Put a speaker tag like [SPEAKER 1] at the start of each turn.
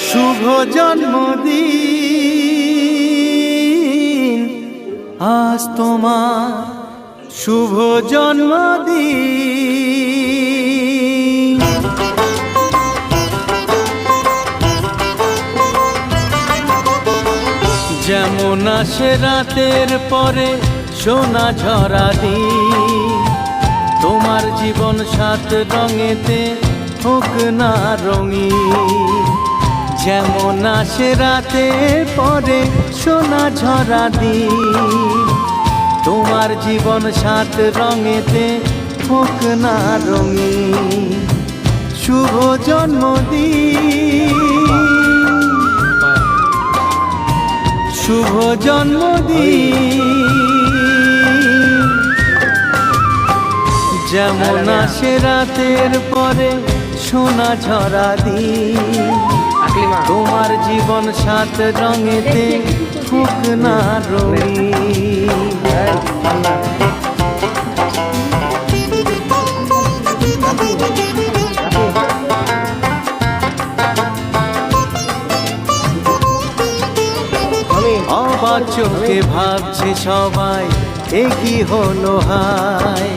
[SPEAKER 1] শুভ জন্মদিন আজ তোমার, শুভ জন্মদিন। যেমন আসে রাতের পরে সোনা ঝরা দিন, তোমার জীবন সাত রঙেতে হোক না রঙিন। যেমন আসে রাতের পরে সোনা ঝরা দিন, তোমার জীবন সাত রঙেতে হোক না রঙিন। শুভ জন্মদিন, শুভ জন্মদিন। যেমন আসে রাতের পরে সোনা ঝরা দিন, তোমার জীবন সাত রঙেতে হোক না রঙিন। অবাক চোখে ভাবছে সবাই, এ কি হলো হায়।